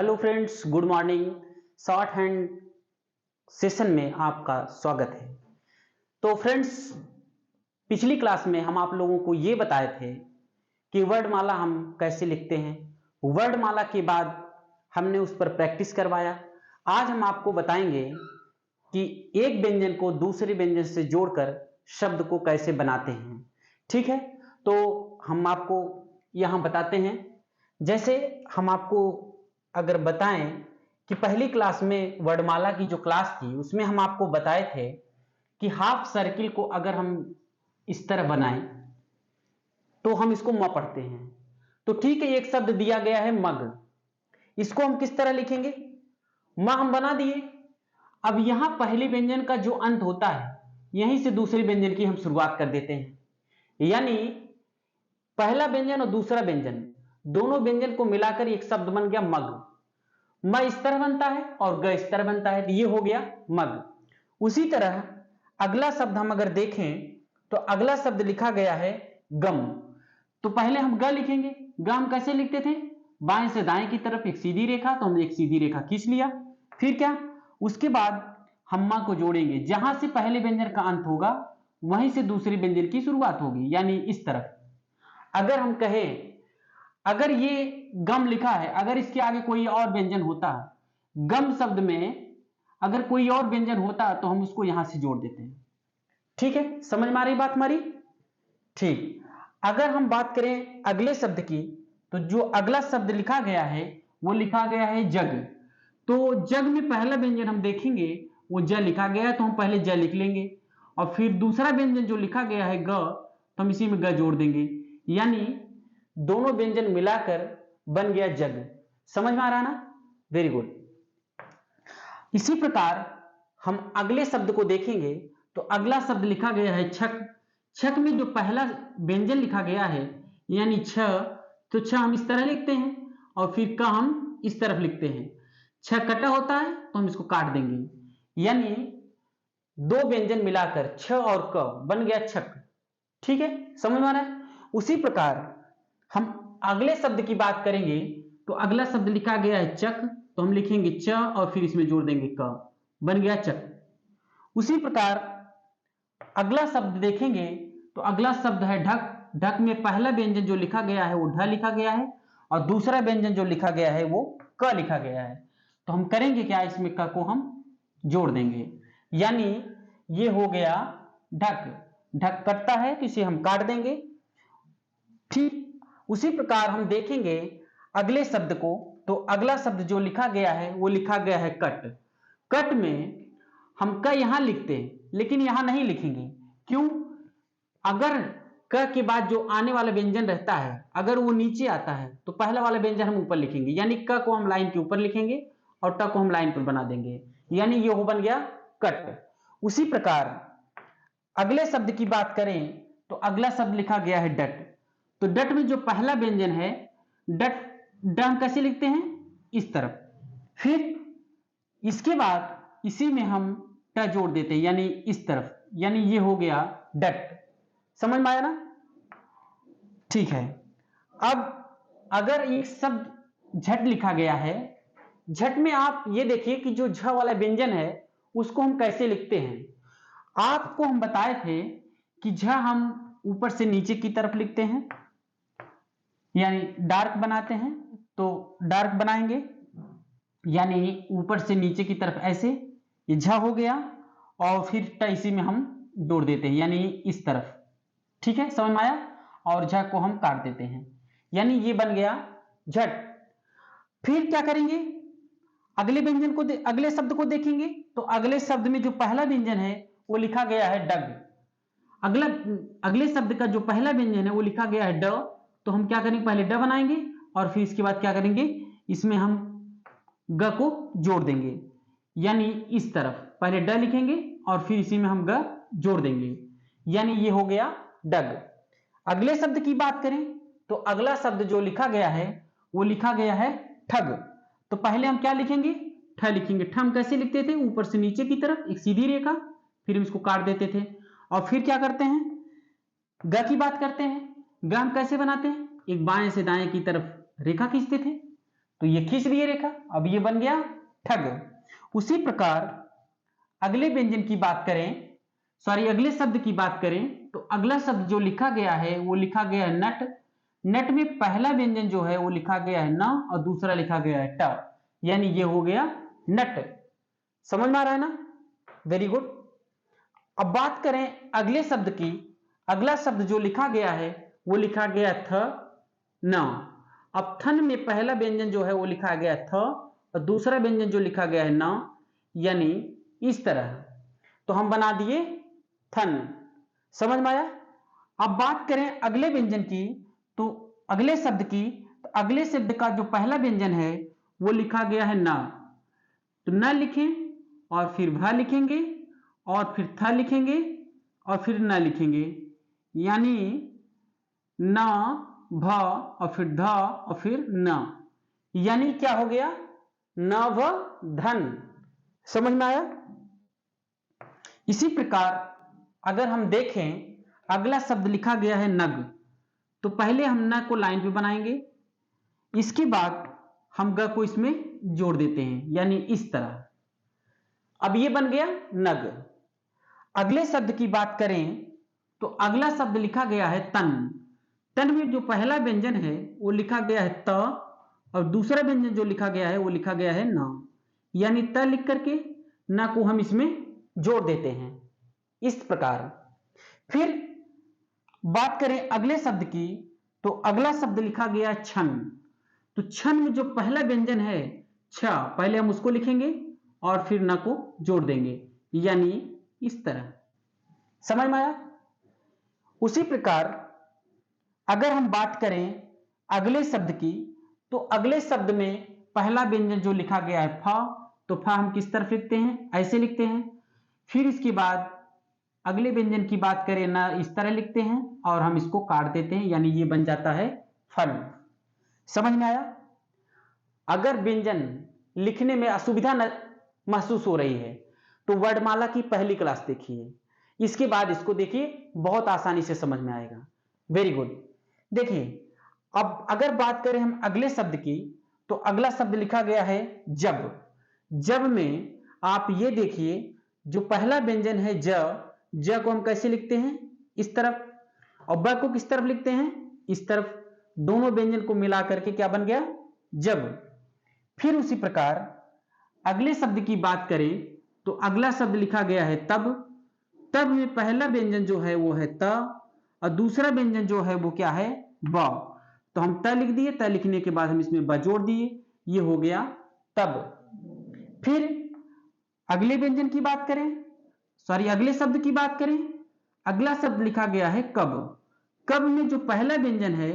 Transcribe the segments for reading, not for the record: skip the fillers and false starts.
Hello friends, good morning. Short hand session में आपका स्वागत है। तो फ्रेंड्स, पिछली क्लास में हम आप लोगों को ये बताए थे कि वर्णमाला हम कैसे लिखते हैं। वर्णमाला के बाद हमने उस पर प्रैक्टिस करवाया। आज हम आपको बताएंगे कि एक व्यंजन को दूसरे व्यंजन से जोड़कर शब्द को कैसे बनाते हैं। ठीक है, तो हम आपको यहां बताते हैं। जैसे हम आपको अगर बताएं कि पहली क्लास में वर्णमाला की जो क्लास थी उसमें हम आपको बताए थे कि हाफ सर्किल को अगर हम इस तरह बनाएं तो हम इसको म पढ़ते हैं। तो ठीक है, एक शब्द दिया गया है मग, इसको हम किस तरह लिखेंगे? म हम बना दिए। अब यहां पहले व्यंजन का जो अंत होता है यहीं से दूसरे व्यंजन की हम शुरुआत कर देते हैं। यानी पहला व्यंजन और दूसरा व्यंजन, दोनों व्यंजन को मिलाकर एक शब्द बन गया मग। म इस तरह बनता है और ग इस तरह बनता है, तो ये हो गया मग। उसी तरह अगला शब्द हम अगर देखें तो अगला शब्द लिखा गया है गम। तो पहले हम ग लिखेंगे। ग हम कैसे लिखते थे? बाएं से दाएं की तरफ एक सीधी रेखा, तो हमने एक सीधी रेखा खींच लिया। फिर क्या? उसके बाद हम म को जोड़ेंगे। जहां से पहले व्यंजन का अंत होगा वहीं से दूसरे व्यंजन की शुरुआत होगी, यानी इस तरफ। अगर हम कहें, अगर ये गम लिखा है, अगर इसके आगे कोई और व्यंजन होता, गम शब्द में अगर कोई और व्यंजन होता तो हम उसको यहां से जोड़ देते हैं। ठीक है, समझ में आ रही बात हमारी? ठीक। अगर हम बात करें अगले शब्द की, तो जो अगला शब्द लिखा गया है वो लिखा गया है जग। तो जग में पहला व्यंजन हम देखेंगे वो ज लिखा गया है, तो हम पहले ज लिख लेंगे और फिर दूसरा व्यंजन जो लिखा गया है ग, तो हम इसी में ग जोड़ देंगे। यानी दोनों व्यंजन मिलाकर बन गया जग। समझ में आ रहा ना? Very good. इसी प्रकार हम अगले शब्द को देखेंगे तो अगला शब्द लिखा गया है छक। छक में जो पहला व्यंजन लिखा गया है यानी छ, तो छ हम इस तरह लिखते हैं और फिर क हम इस तरफ लिखते हैं। छ कटा होता है तो हम इसको काट देंगे, यानी दो व्यंजन मिलाकर छ और क बन गया छक। ठीक है, समझ में आ रहा है? उसी प्रकार हम अगले शब्द की बात करेंगे तो अगला शब्द लिखा गया है चक, तो हम लिखेंगे च और फिर इसमें जोड़ देंगे क, बन गया चक। उसी प्रकार अगला शब्द देखेंगे तो अगला शब्द है ढक। ढक में पहला व्यंजन जो लिखा गया है वो ढ लिखा गया है और दूसरा व्यंजन जो लिखा गया है वो क लिखा गया है। तो हम करेंगे क्या? इसमें क को हम जोड़ देंगे, यानी ये हो गया ढक। ढक कटता है तो इसे हम काट देंगे। ठीक, उसी प्रकार हम देखेंगे अगले शब्द को, तो अगला शब्द जो लिखा गया है वो लिखा गया है कट। कट में हम क यहां लिखते हैं लेकिन यहां नहीं लिखेंगे। क्यों? अगर क के बाद जो आने वाला व्यंजन रहता है अगर वो नीचे आता है तो पहला वाला व्यंजन हम ऊपर लिखेंगे, यानी क को हम लाइन के ऊपर लिखेंगे और ट को हम लाइन पर बना देंगे, यानी ये हो बन गया कट। उसी प्रकार अगले शब्द की बात करें तो अगला शब्द लिखा गया है डट। तो डट में जो पहला व्यंजन है डट, ड हम कैसे लिखते हैं? इस तरफ। फिर इसके बाद इसी में हम ट जोड़ देते हैं, यानी इस तरफ, यानी ये हो गया डट। समझ में आया ना? ठीक है। अब अगर एक शब्द झट लिखा गया है, झट में आप ये देखिए कि जो झ वाला व्यंजन है उसको हम कैसे लिखते हैं। आपको हम बताए थे कि झ हम ऊपर से नीचे की तरफ लिखते हैं, यानी डार्क बनाते हैं। तो डार्क बनाएंगे यानी ऊपर से नीचे की तरफ ऐसे, ये झ हो गया और फिर ट इसी में हम जोड़ देते हैं, यानी इस तरफ। ठीक है, समझ में आया? और झ को हम काट देते हैं, यानी ये बन गया झट। फिर क्या करेंगे? अगले व्यंजन को अगले शब्द को देखेंगे तो अगले शब्द में जो पहला व्यंजन है वो लिखा गया है डग। अगले शब्द का जो पहला व्यंजन है वो लिखा गया है ड। तो हम क्या करेंगे? पहले ड बनाएंगे और फिर इसके बाद क्या करेंगे? इसमें हम ग को जोड़ देंगे, यानी इस तरफ पहले ड लिखेंगे और फिर इसी में हम ग जोड़ देंगे, यानी ये हो गया डग। अगले शब्द की बात करें तो अगला शब्द जो लिखा गया है वो लिखा गया है ठग। तो पहले हम क्या लिखेंगे? ठ लिखेंगे। ठ हम कैसे लिखते थे? ऊपर से नीचे की तरफ एक सीधी रेखा, फिर हम इसको काट देते थे और फिर क्या करते हैं? ग की बात करते हैं। ग हम कैसे बनाते हैं? एक बाएं से दाएं की तरफ रेखा खींचते थे। तो ये खींच दिए रेखा, अब ये बन गया ठग। उसी प्रकार अगले व्यंजन की बात करें, अगले शब्द की बात करें, तो अगला शब्द जो लिखा गया है वो लिखा गया है नट। नट में पहला व्यंजन जो है वो लिखा गया है न और दूसरा लिखा गया है ट, यानी ये हो गया नट। समझ में आ रहा है ना? Very good. अब बात करें अगले शब्द की, अगला शब्द जो लिखा गया है वो लिखा गया थ न। अब थन में पहला व्यंजन जो है वो लिखा गया थ और दूसरा व्यंजन जो लिखा गया है न, यानी इस तरह, तो हम बना दिए थन। समझ में आया? अब बात करें अगले व्यंजन की, तो अगले शब्द की, तो अगले शब्द का जो पहला व्यंजन है वो लिखा गया है न। तो न लिखें और फिर भ लिखेंगे और फिर थ लिखेंगे और फिर न लिखेंगे, यानी न भ और फिर ध और फिर न, यानी क्या हो गया? नव धन। समझ में आया? इसी प्रकार अगर हम देखें अगला शब्द लिखा गया है नग, तो पहले हम न को लाइन पे बनाएंगे, इसके बाद हम ग को इसमें जोड़ देते हैं, यानी इस तरह। अब ये बन गया नग। अगले शब्द की बात करें तो अगला शब्द लिखा गया है तन। तन में जो पहला व्यंजन है वो लिखा गया है त और दूसरा व्यंजन जो लिखा गया है वो लिखा गया है न, यानी त लिख करके न को हम इसमें जोड़ देते हैं, इस प्रकार। फिर बात करें अगले शब्द की, तो अगला शब्द लिखा गया है छन। तो छन में जो पहला व्यंजन है छ, पहले हम उसको लिखेंगे और फिर न को जोड़ देंगे, यानी इस तरह। समझ में आया? उसी प्रकार अगर हम बात करें अगले शब्द की, तो अगले शब्द में पहला व्यंजन जो लिखा गया है फ, तो फ हम किस तरफ लिखते हैं? ऐसे लिखते हैं। फिर इसके बाद अगले व्यंजन की बात करें ना, इस तरह लिखते हैं और हम इसको काट देते हैं, यानी ये बन जाता है फल। समझ में आया? अगर व्यंजन लिखने में असुविधा महसूस हो रही है तो वर्णमाला की पहली क्लास देखिए, इसके बाद इसको देखिए, बहुत आसानी से समझ में आएगा। Very good. देखिए अब अगर बात करें हम अगले शब्द की, तो अगला शब्द लिखा गया है जब। जब में आप ये देखिए, जो पहला व्यंजन है ज को हम कैसे लिखते हैं? इस तरफ, और ब को किस तरफ लिखते हैं? इस तरफ। दोनों व्यंजन को मिला करके क्या बन गया? जब। फिर उसी प्रकार अगले शब्द की बात करें, तो अगला शब्द लिखा गया है तब। तब में पहला व्यंजन जो है वो है त और दूसरा व्यंजन जो है वो क्या है? ब। तो हम त लिख दिए, त लिखने के बाद हम इसमें ब जोड़ दिए, ये हो गया तब। फिर अगले व्यंजन की बात करें, अगले शब्द की बात करें, अगला शब्द लिखा गया है कब। कब में जो पहला व्यंजन है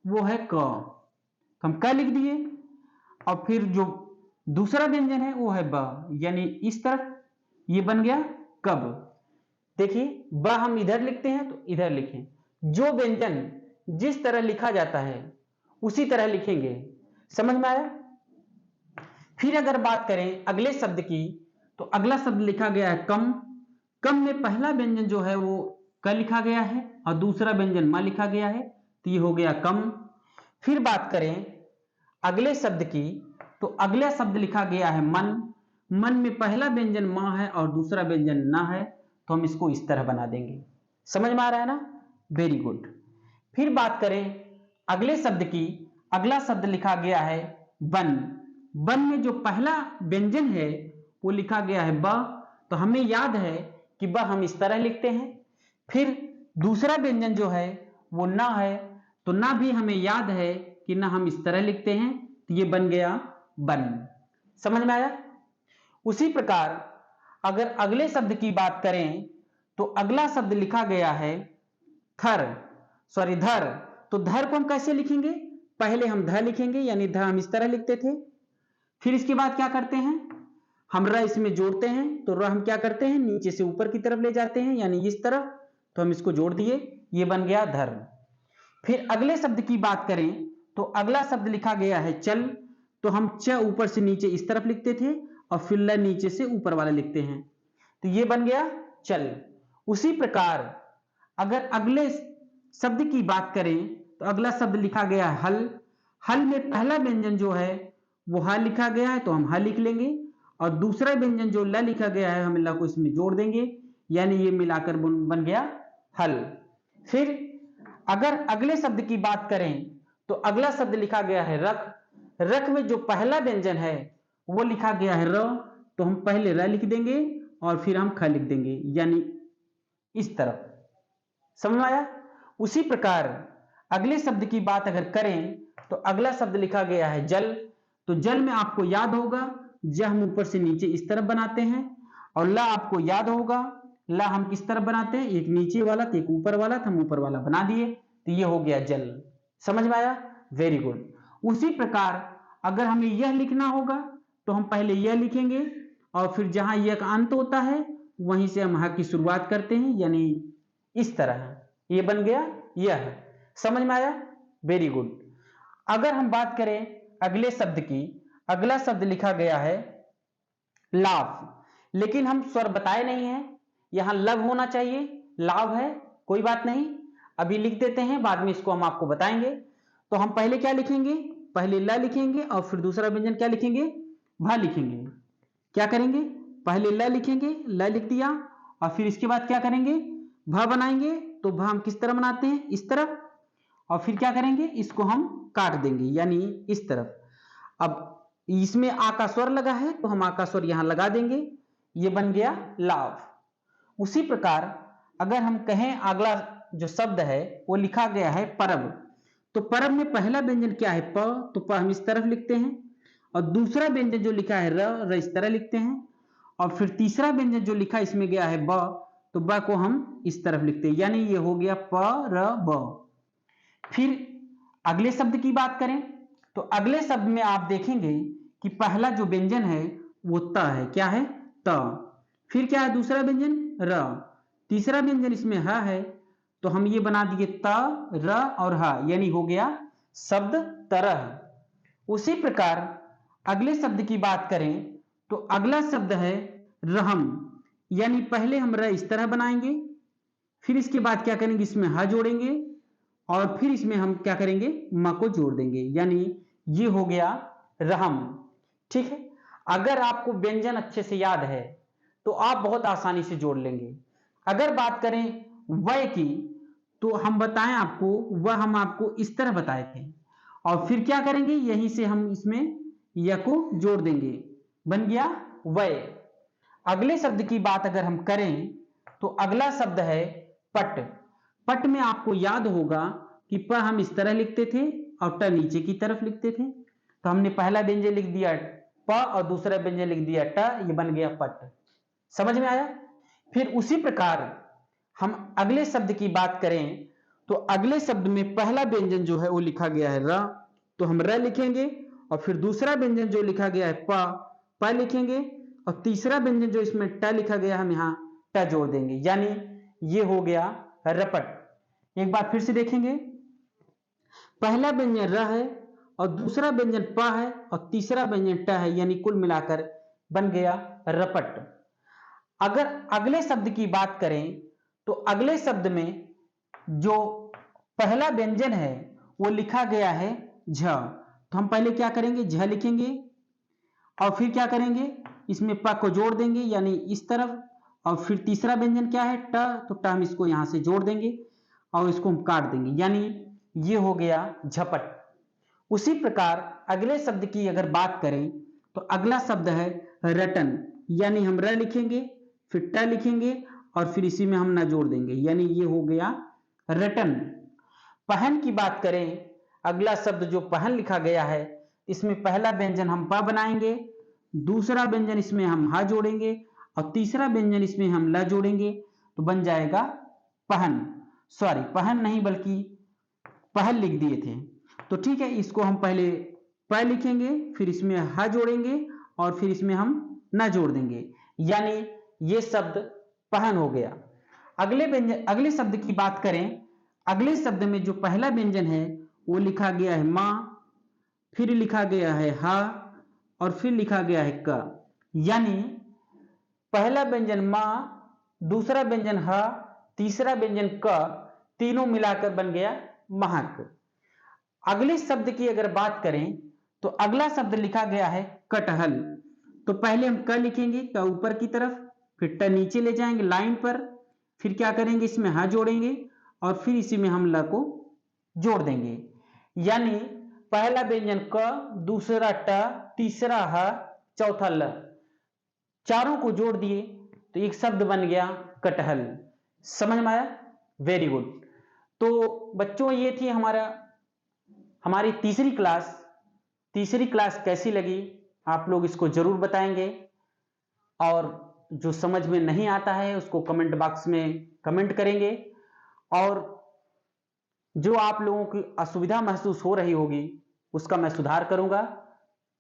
वो है क, तो हम क लिख दिए और फिर जो दूसरा व्यंजन है वो है ब, यानी इस तरफ, ये बन गया कब। देखिए ब हम इधर लिखते हैं तो इधर लिखें, जो व्यंजन जिस तरह लिखा जाता है उसी तरह लिखेंगे। समझ में आया? फिर अगर बात करें अगले शब्द की, तो अगला शब्द लिखा गया है कम। कम में पहला व्यंजन जो है वो क लिखा गया है और दूसरा व्यंजन म लिखा गया है, तो ये हो गया कम। फिर बात करें अगले शब्द की, तो अगला शब्द लिखा गया है मन। मन में पहला व्यंजन म है और दूसरा व्यंजन न है, तो हम इसको इस तरह बना देंगे। समझ में आ रहा है ना? Very good. फिर बात करें अगले शब्द की, अगला शब्द लिखा गया है बन। बन में जो पहला व्यंजन है वो लिखा गया है ब, तो हमें याद है कि ब हम इस तरह लिखते हैं। फिर दूसरा व्यंजन जो है वो न है, तो न भी हमें याद है कि न हम इस तरह लिखते हैं, तो ये बन गया बन। समझ में आया? उसी प्रकार अगर अगले शब्द की बात करें, तो अगला शब्द लिखा गया है धर। तो धर को हम कैसे लिखेंगे? पहले हम ध लिखेंगे, यानी ध हम इस तरह लिखते थे। फिर इसके बाद क्या करते हैं? हम र इसमें जोड़ते हैं, तो र हम क्या करते हैं? नीचे से ऊपर की तरफ ले जाते हैं, यानी इस तरफ, तो हम इसको जोड़ दिए, ये बन गया धर। फिर अगले शब्द की बात करें, तो अगला शब्द लिखा गया है चल। तो हम च ऊपर से नीचे इस तरफ लिखते थे और फिर ल नीचे से ऊपर वाला लिखते हैं, तो ये बन गया चल। उसी प्रकार अगर अगले शब्द की बात करें, तो अगला शब्द लिखा गया है हल। हल में पहला व्यंजन जो है वो हा लिखा गया है तो हम हा लिख लेंगे, और दूसरा व्यंजन जो ल लिखा गया है हम ल को इसमें जोड़ देंगे, यानी ये मिलाकर बन गया हल। फिर अगर अगले शब्द की बात करें तो अगला शब्द लिखा गया है रख। रख में जो पहला व्यंजन है वो लिखा गया है र, तो हम पहले र लिख देंगे और फिर हम ख लिख देंगे, यानी इस तरफ। समझ में आया? उसी प्रकार अगले शब्द की बात अगर करें तो अगला शब्द लिखा गया है जल। तो जल में आपको याद होगा ज हम ऊपर से नीचे इस तरफ बनाते हैं, और ला आपको याद होगा ला हम किस तरफ बनाते हैं, एक नीचे वाला तो एक ऊपर वाला, तो हम ऊपर वाला बना दिए, तो ये हो गया जल। समझ में आया? Very good. उसी प्रकार अगर हमें यह लिखना होगा तो हम पहले यह लिखेंगे और फिर जहां यह का अंत होता है वहीं से हम हा की शुरुआत करते हैं, यानी इस तरह ये बन गया यह। समझ में आया? Very good. अगर हम बात करें अगले शब्द की, अगला शब्द लिखा गया है लाभ, लेकिन हम स्वर बताए नहीं है, यहां लव होना चाहिए, लाभ है, कोई बात नहीं, अभी लिख देते हैं, बाद में इसको हम आपको बताएंगे। तो हम पहले क्या लिखेंगे, पहले ल लिखेंगे और फिर दूसरा व्यंजन क्या लिखेंगे, भ लिखेंगे। क्या करेंगे, पहले ल लिखेंगे, ल लिख दिया, और फिर इसके बाद क्या करेंगे, भ बनाएंगे। तो भ हम किस तरह बनाते हैं, इस तरफ, और फिर क्या करेंगे, इसको हम काट देंगे, यानी इस तरफ। अब इसमें आ का स्वर लगा है तो हम आ का स्वर यहां लगा देंगे, ये बन गया लाभ। उसी प्रकार अगर हम कहें अगला जो शब्द है वो लिखा गया है परब। तो परब में पहला व्यंजन क्या है, प, तो प हम इस तरफ लिखते हैं, और दूसरा व्यंजन जो लिखा है र इस तरह लिखते हैं, और फिर तीसरा व्यंजन जो लिखा इसमें गया है ब, तो ब को हम इस तरफ लिखते हैं, यानी ये हो गया प र ब। फिर अगले शब्द की बात करें तो अगले शब्द में आप देखेंगे कि पहला जो व्यंजन है वो त है, क्या है, त। फिर क्या है दूसरा व्यंजन, र। तीसरा व्यंजन इसमें ह है, तो हम ये बना दिए त, र और ह, यानी हो गया शब्द तरह। उसी प्रकार अगले शब्द की बात करें तो अगला शब्द है रहम, यानी पहले हम र इस तरह बनाएंगे, फिर इसके बाद क्या करेंगे, इसमें ह जोड़ेंगे, और फिर इसमें हम क्या करेंगे, म को जोड़ देंगे, यानी ये हो गया रहम। ठीक है? अगर आपको व्यंजन अच्छे से याद है तो आप बहुत आसानी से जोड़ लेंगे। अगर बात करें वय की, तो हम बताएं आपको, वह हम आपको इस तरह बताए थे, और फिर क्या करेंगे, यहीं से हम इसमें य को जोड़ देंगे, बन गया वय। अगले शब्द की बात अगर हम करें तो अगला शब्द है पट। पट में आपको याद होगा कि प हम इस तरह लिखते थे और ट नीचे की तरफ लिखते थे, तो हमने पहला व्यंजन लिख दिया प और दूसरा व्यंजन लिख दिया ट, ये बन गया पट। समझ में आया? फिर उसी प्रकार हम अगले शब्द की बात करें तो अगले शब्द में पहला व्यंजन जो है वो लिखा गया है र, तो हम र लिखेंगे, और फिर दूसरा व्यंजन जो लिखा गया है प लिखेंगे, और तीसरा व्यंजन जो इसमें ट लिखा गया हम यहाँ ट जोड़ देंगे, यानी ये हो गया रपट। एक बार फिर से देखेंगे, पहला व्यंजन र है और दूसरा व्यंजन प है और तीसरा व्यंजन ट है, यानी कुल मिलाकर बन गया रपट। अगर अगले शब्द की बात करें तो अगले शब्द में जो पहला व्यंजन है वो लिखा गया है झ, तो हम पहले क्या करेंगे, झ लिखेंगे, और फिर क्या करेंगे, इसमें प को जोड़ देंगे, यानी इस तरफ, और फिर तीसरा व्यंजन क्या है ट, तो ट हम इसको यहां से जोड़ देंगे और इसको हम काट देंगे, यानी ये हो गया झपट। उसी प्रकार अगले शब्द की अगर बात करें तो अगला शब्द है रटन, यानी हम र लिखेंगे, फिर ट लिखेंगे, और फिर इसी में हम न जोड़ देंगे, यानी ये हो गया रटन। पहन की बात करें, अगला शब्द जो पहन लिखा गया है, इसमें पहला व्यंजन हम प बनाएंगे, दूसरा व्यंजन इसमें हम ह जोड़ेंगे, और तीसरा व्यंजन इसमें हम ल जोड़ेंगे, तो बन जाएगा पहन। सॉरी, पहन नहीं बल्कि पहल लिख दिए थे। तो ठीक है, इसको हम पहले प लिखेंगे, फिर इसमें ह जोड़ेंगे, और फिर इसमें हम न जोड़ देंगे, यानी ये शब्द पहन हो गया। अगले शब्द की बात करें, अगले शब्द में जो पहला व्यंजन है वो लिखा गया है मां, फिर लिखा गया है हा, और फिर लिखा गया है क, यानी पहला व्यंजन मां, दूसरा व्यंजन ह, तीसरा व्यंजन क, तीनों मिलाकर बन गया महक। अगले शब्द की अगर बात करें तो अगला शब्द लिखा गया है कटहल। तो पहले हम क लिखेंगे, क ऊपर की तरफ, फिर ट नीचे ले जाएंगे लाइन पर, फिर क्या करेंगे, इसमें ह जोड़ेंगे और फिर इसी में हम ल को जोड़ देंगे। यानी पहला व्यंजन क, दूसरा ट, तीसरा ह, चौथा ल, चारों को जोड़ दिए तो एक शब्द बन गया कटहल। समझ में आया? Very good. तो बच्चों ये थी हमारी तीसरी क्लास। तीसरी क्लास कैसी लगी आप लोग इसको जरूर बताएंगे, और जो समझ में नहीं आता है उसको कमेंट बॉक्स में कमेंट करेंगे, और जो आप लोगों की असुविधा महसूस हो रही होगी उसका मैं सुधार करूंगा।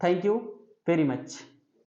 Thank you very much.